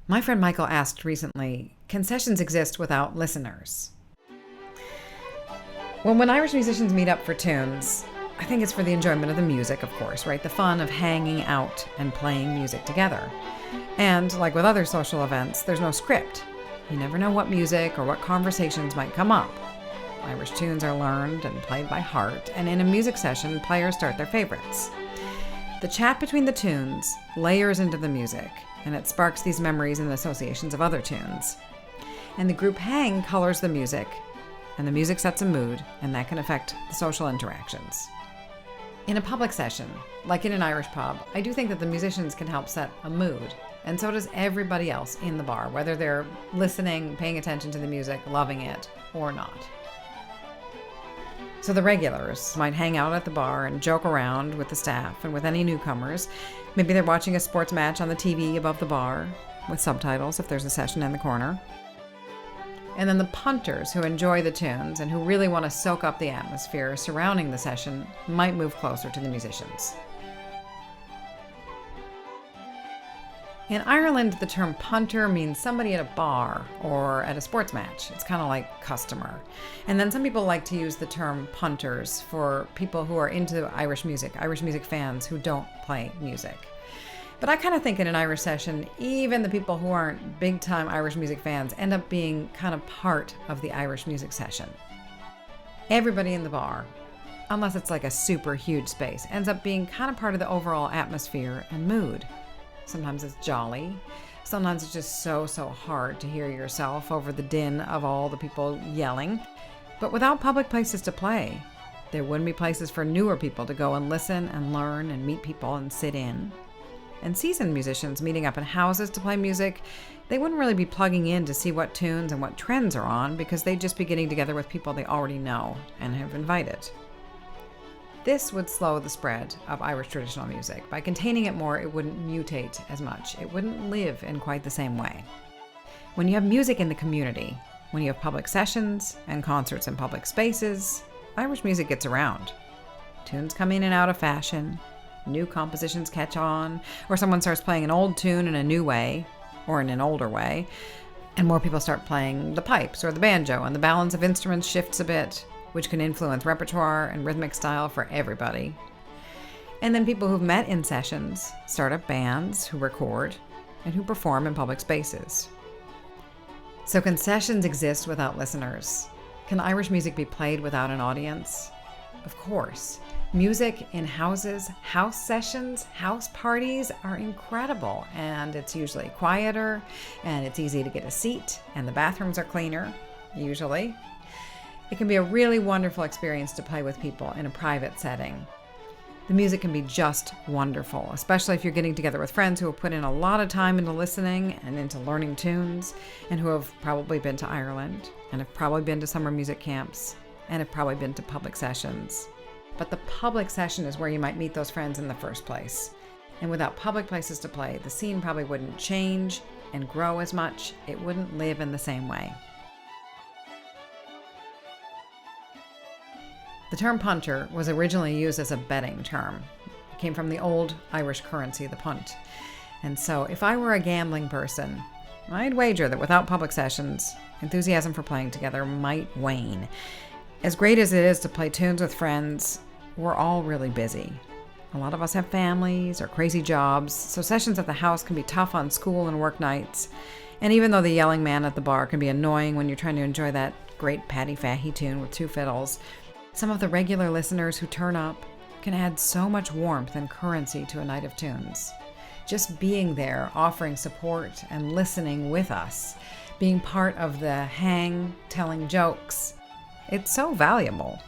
My friend Michael asked recently, can sessions exist without listeners? Well, when Irish musicians meet up for tunes, I think it's for the enjoyment of the music, of course, right? The fun of hanging out and playing music together. And like with other social events, there's no script. You never know what music or what conversations might come up. Irish tunes are learned and played by heart, and in a music session, players start their favorites. The chat between the tunes layers into the music, and it sparks these memories and associations of other tunes. And the group hang colors the music, and the music sets a mood, and that can affect the social interactions. In a public session, like in an Irish pub, I do think that the musicians can help set a mood, and so does everybody else in the bar, whether they're listening, paying attention to the music, loving it, or not. So the regulars might hang out at the bar and joke around with the staff and with any newcomers. Maybe they're watching a sports match on the TV above the bar, with subtitles if there's a session in the corner. And then the punters who enjoy the tunes and who really want to soak up the atmosphere surrounding the session might move closer to the musicians. In Ireland, the term punter means somebody at a bar or at a sports match. It's kind of like customer. And then some people like to use the term punters for people who are into Irish music fans who don't play music. But I kind of think in an Irish session, even the people who aren't big-time Irish music fans end up being kind of part of the Irish music session. Everybody in the bar, unless it's like a super huge space, ends up being kind of part of the overall atmosphere and mood. Sometimes it's jolly. Sometimes it's just so hard to hear yourself over the din of all the people yelling. But without public places to play, there wouldn't be places for newer people to go and listen and learn and meet people and sit in. And seasoned musicians meeting up in houses to play music, they wouldn't really be plugging in to see what tunes and what trends are on because they'd just be getting together with people they already know and have invited. This would slow the spread of Irish traditional music. By containing it more, it wouldn't mutate as much. It wouldn't live in quite the same way. When you have music in the community, when you have public sessions and concerts in public spaces, Irish music gets around. Tunes come in and out of fashion, new compositions catch on, or someone starts playing an old tune in a new way, or in an older way, and more people start playing the pipes or the banjo, and the balance of instruments shifts a bit, which can influence repertoire and rhythmic style for everybody. And then people who've met in sessions start up bands who record and who perform in public spaces. So can sessions exist without listeners? Can Irish music be played without an audience? Of course. Music in houses, house sessions, house parties are incredible, and it's usually quieter, and it's easy to get a seat, and the bathrooms are cleaner, usually. It can be a really wonderful experience to play with people in a private setting. The music can be just wonderful, especially if you're getting together with friends who have put in a lot of time into listening and into learning tunes, and who have probably been to Ireland, and have probably been to summer music camps, and have probably been to public sessions. But the public session is where you might meet those friends in the first place. And without public places to play, the scene probably wouldn't change and grow as much. It wouldn't live in the same way. The term punter was originally used as a betting term. It came from the old Irish currency, the punt. And so if I were a gambling person, I'd wager that without public sessions, enthusiasm for playing together might wane. As great as it is to play tunes with friends, we're all really busy. A lot of us have families or crazy jobs, so sessions at the house can be tough on school and work nights. And even though the yelling man at the bar can be annoying when you're trying to enjoy that great Paddy Fahey tune with two fiddles, some of the regular listeners who turn up can add so much warmth and currency to a night of tunes. Just being there, offering support and listening with us, being part of the hang, telling jokes, it's so valuable.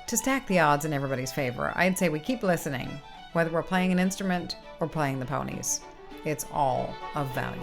To stack the odds in everybody's favor, I'd say we keep listening, whether we're playing an instrument or playing the ponies. It's all of value.